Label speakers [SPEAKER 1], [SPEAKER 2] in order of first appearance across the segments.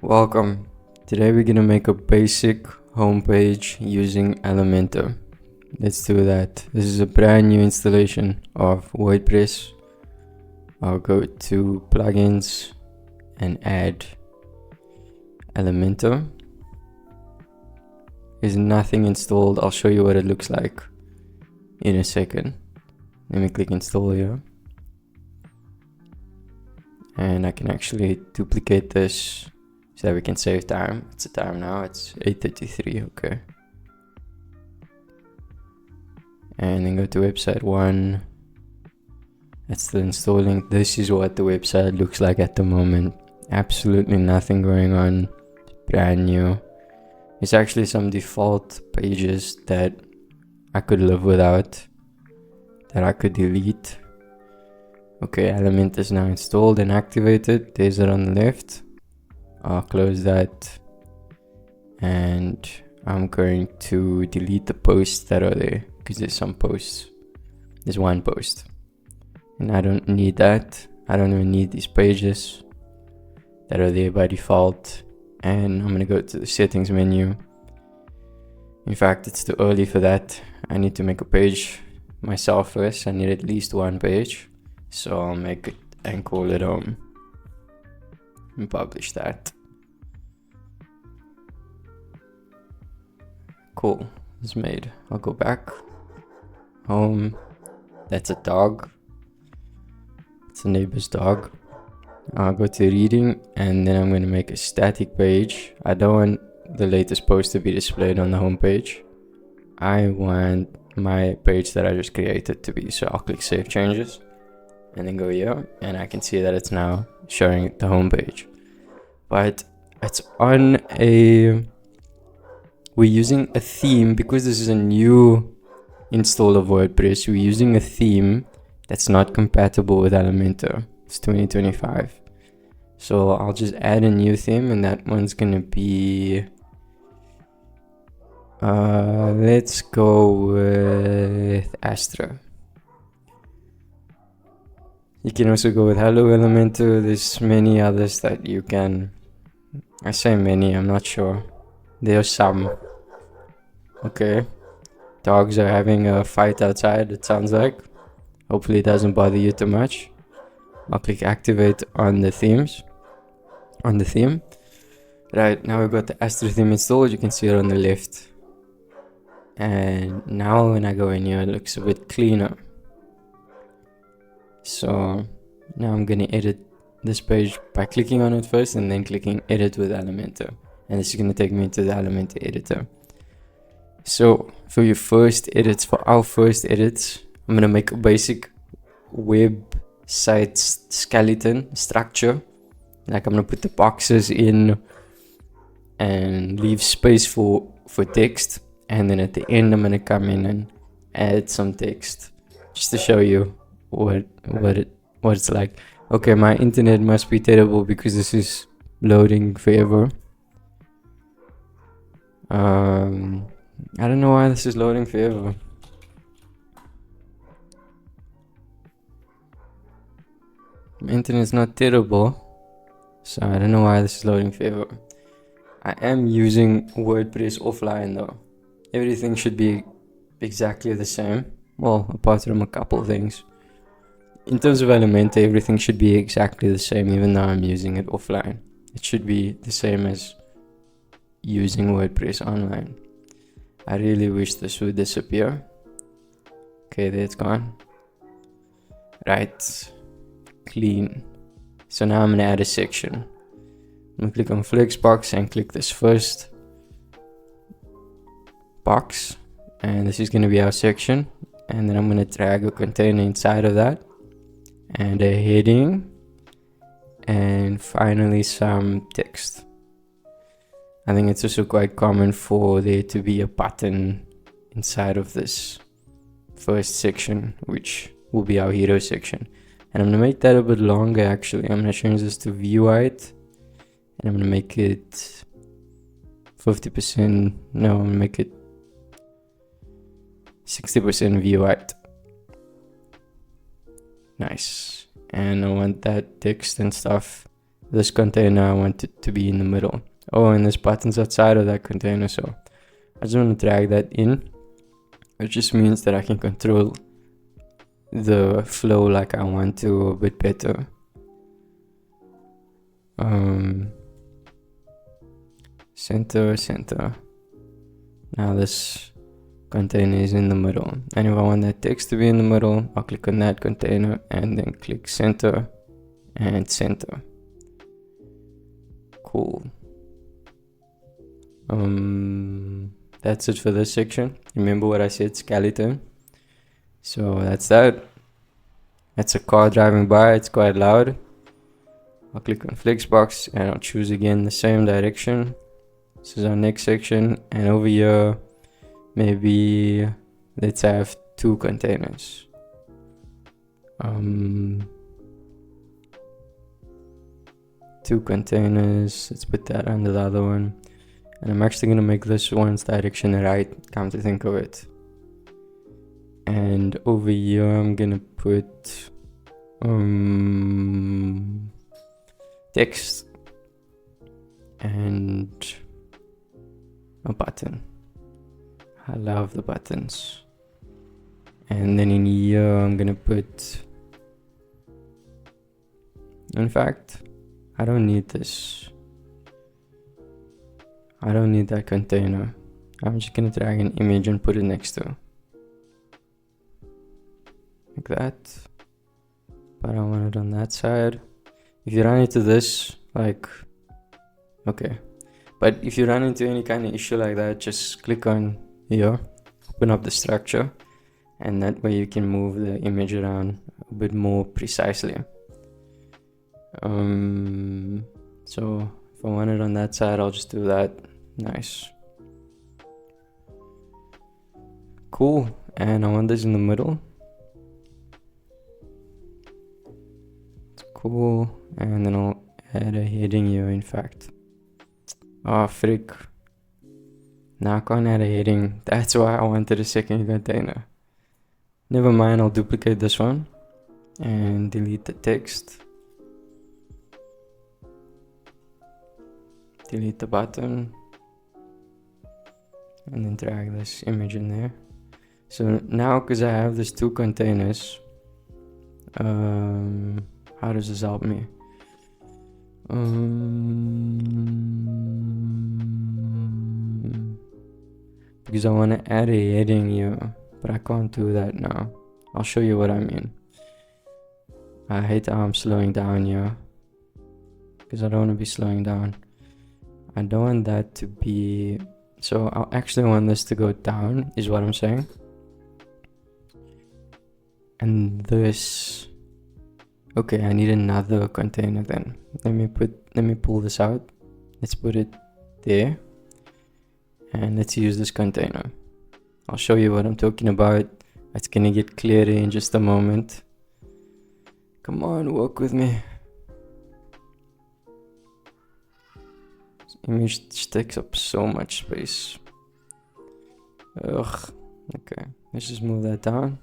[SPEAKER 1] Welcome. Today we're gonna make a basic homepage using Elementor. Let's do that. This is a brand new installation of WordPress. I'll go to plugins and add Elementor. There's nothing installed. I'll show you what it looks like in a second. Let me click install here. And I can actually duplicate this so that we can save time. It's the time now, it's 8:33, okay. And then go to website 1. It's still installing. This is what the website looks like at the moment. Absolutely nothing going on. It's brand new. There's actually some default pages that I could live without, that I could delete. Okay, Element is now installed and activated. There's it on the left. I'll close that, and I'm going to delete the posts that are there, because there's some posts. There's one post and I don't need that. I don't even need these pages that are there by default. And I'm gonna go to the settings menu. In fact, it's too early for that. I need to make a page myself first. I need at least one page, so I'll make it and call it home and publish that. Cool, it's made. I'll go back home. That's a dog. It's a neighbor's dog. I'll go to reading, and then I'm going to make a static page. I don't want the latest post to be displayed on the home page. I want my page that I just created to be, so I'll click save changes and then go here, and I can see that it's now showing the home page. But it's on we're using a theme, because this is a new install of WordPress. We're using a theme that's not compatible with Elementor. It's 2025. So I'll just add a new theme, and that one's gonna be let's go with Astra. You can also go with Hello Elementor. There's many others that you can. I say many, I'm not sure. There are some. Okay. Dogs are having a fight outside, it sounds like. Hopefully it doesn't bother you too much. I'll click activate on the themes. On the theme. Right, now we've got the Astra theme installed. You can see it on the left. And now when I go in here, it looks a bit cleaner. So now I'm gonna edit this page by clicking on it first and then clicking edit with Elementor. And this is gonna take me to the Elementor editor. So for your first edits, for our first edits, I'm gonna make a basic website skeleton structure. Like I'm gonna put the boxes in and leave space for text, and then at the end I'm gonna come in and add some text just to show you what it's like. Okay, my internet must be terrible because this is loading forever. I don't know why this is loading forever. My internet's not terrible, so I don't know why this is loading forever. I am using WordPress offline though. Everything should be exactly the same. Well, apart from a couple things. In terms of Elementor, everything should be exactly the same, even though I'm using it offline. It should be the same as using WordPress online. I really wish this would disappear. Okay, there it's gone. Right. Clean. So now I'm gonna add a section. I'm gonna click on Flexbox and click this first box. And this is gonna be our section. And then I'm gonna drag a container inside of that. And a heading. And finally some text. I think it's also quite common for there to be a button inside of this first section, which will be our hero section. And I'm going to make that a bit longer actually. I'm going to change this to view height. And I'm going to make it 50%. No, I'm going to make it 60% view height. Nice. And I want that text and stuff this container, I want it to be in the middle. Oh, and this button's outside of that container, so I just want to drag that in. It just means that I can control the flow like I want to a bit better. Center. Now this container is in the middle, and if I want that text to be in the middle, I'll click on that container and then click center and center. Cool. That's it for this section. Remember what I said, skeleton. So that's that. That's a car driving by, it's quite loud. I'll click on Flexbox and I'll choose again the same direction. This is our next section, and over here maybe let's have 2 containers. 2 containers, let's put that under the other one. And I'm actually gonna make this one's direction right, come to think of it. And over here I'm gonna put text and a button. I love the buttons. And then in here I'm gonna put, in fact, I don't need this. I don't need that container. I'm just gonna drag an image and put it next to, like that. But I want it on that side. If you run into this, like, okay. But if you run into any kind of issue like that, just click on here, open up the structure, and that way you can move the image around a bit more precisely. So if I want it on that side, I'll just do that. Nice. Cool. And I want this in the middle. It's cool. And then I'll add a heading here, in fact. Oh, frick. Now I can't add a heading. That's why I wanted a second container. Never mind, I'll duplicate this one and delete the text. Delete the button. And then drag this image in there. So now, because I have these 2 containers, how does this help me? Because I want to add a heading here, but I can't do that now. I'll show you what I mean. I hate how I'm slowing down here, because I don't want to be slowing down. I don't want that to be, so I actually want this to go down, is what I'm saying. And this, okay, I need another container then. Let me pull this out. Let's put it there. And let's use this container. I'll show you what I'm talking about. It's gonna get clearer in just a moment. Come on, work with me. This image takes up so much space. Ugh. Okay, let's just move that down.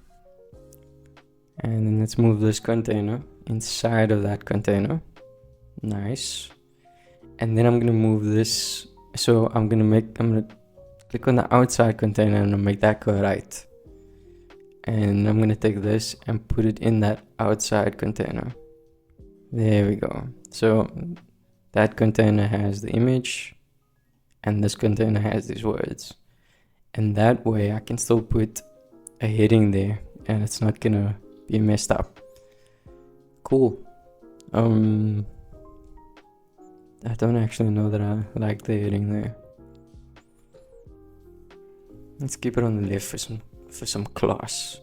[SPEAKER 1] And then let's move this container inside of that container. Nice. And then I'm gonna move this. So I'm gonna click on the outside container and I'll make that go right. And I'm gonna take this and put it in that outside container. There we go. So that container has the image and this container has these words. And that way I can still put a heading there and it's not gonna be messed up. Cool. I don't actually know that I like the heading there. Let's keep it on the left for some class.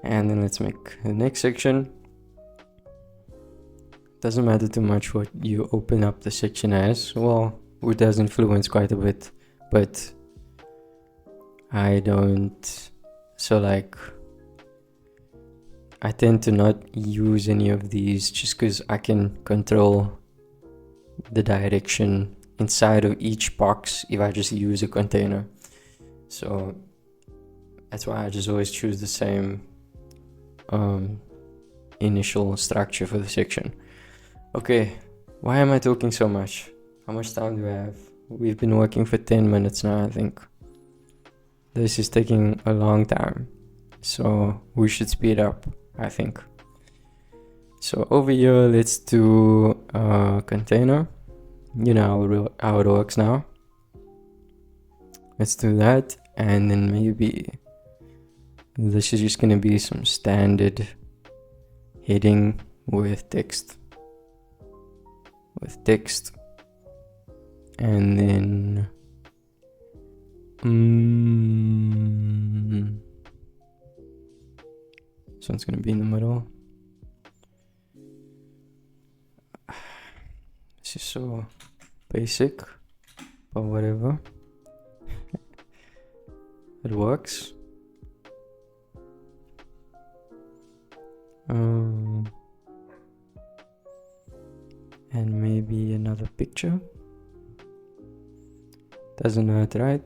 [SPEAKER 1] And then let's make the next section. Doesn't matter too much what you open up the section as. Well, it does influence quite a bit, but I don't. So like, I tend to not use any of these just because I can control the direction inside of each box if I just use a container. So that's why I just always choose the same initial structure for the section. Okay, Why am I talking so much? How much time do I have? We've been working for 10 minutes now, I think. This is taking a long time, so we should speed up, I think. So over here, let's do a container. You know how it works now. Let's do that, and then maybe this is just gonna be some standard heading with text. And then this one's gonna be in the middle. This is so basic, but whatever. It works. And maybe another picture. Doesn't hurt, right?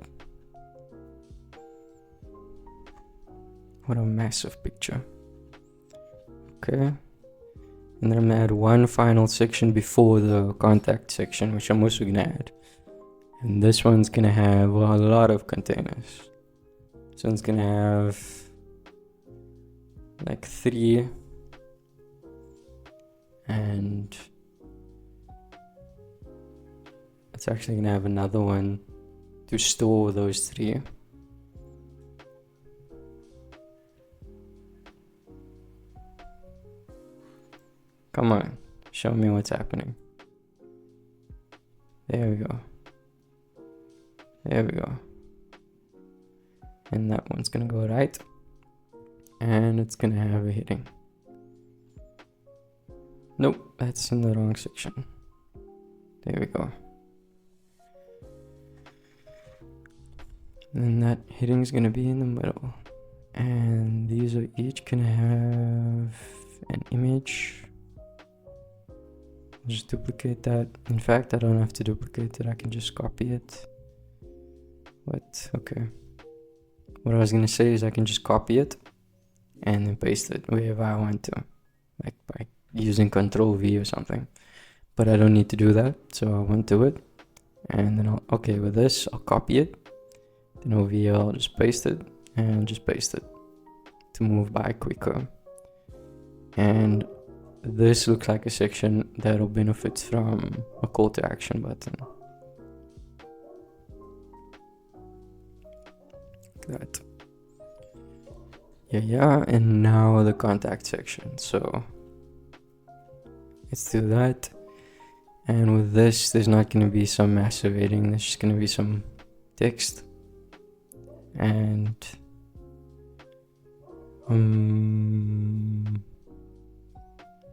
[SPEAKER 1] What a massive picture. Okay. And then I'm gonna add one final section before the contact section, which I'm also gonna add. And this one's gonna have a lot of containers. This one's gonna have like 3, and it's actually gonna have another one to store those 3. Come on, show me what's happening. There we go. There we go. And that one's gonna go right. And it's gonna have a heading. Nope, that's in the wrong section. There we go. And that heading is gonna be in the middle. And these are each gonna have an image. I'll just duplicate that. In fact, I don't have to duplicate it, I can just copy it. What? Okay. What I was gonna say is I can just copy it and then paste it wherever I want to, like by using Control V or something. But I don't need to do that, so I won't do it. And then okay, with this, I'll copy it. Then over here, I'll just paste it and just paste it to move by quicker. And this looks like a section that'll benefit from a call to action button. Like that. Yeah, and now the contact section. So let's do that. And with this, there's not going to be some massive heading, there's just going to be some text. And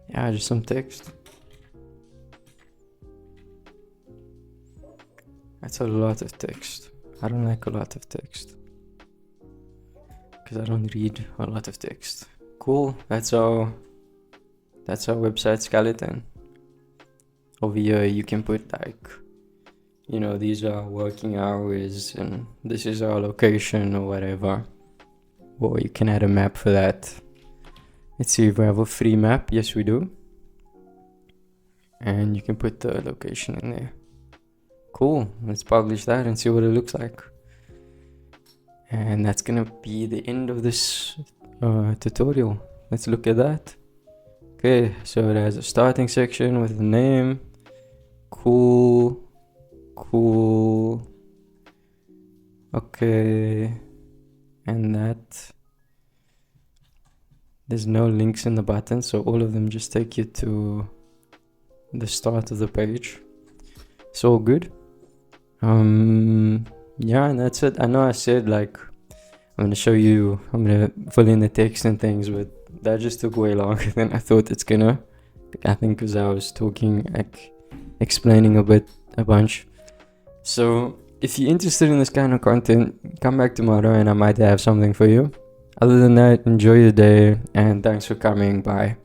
[SPEAKER 1] yeah, just some text. That's a lot of text. I don't like a lot of text, because I don't read a lot of text. Cool, that's our website skeleton. Over here you can put like, you know, these are working hours and this is our location or whatever. Or you can add a map for that. Let's see if we have a free map. Yes, we do. And you can put the location in there. Cool, let's publish that and see what it looks like. And that's gonna be the end of this tutorial. Let's look at that. Okay, so it has a starting section with a name. Cool. Okay, and that there's no links in the button, so all of them just take you to the start of the page. It's all good. Yeah, and that's it. I know I said like I'm gonna fill in the text and things, but that just took way longer than I thought it's gonna. I think because I was talking, like explaining a bunch. So if you're interested in this kind of content, come back tomorrow and I might have something for you. Other than that, enjoy your day and thanks for coming. Bye.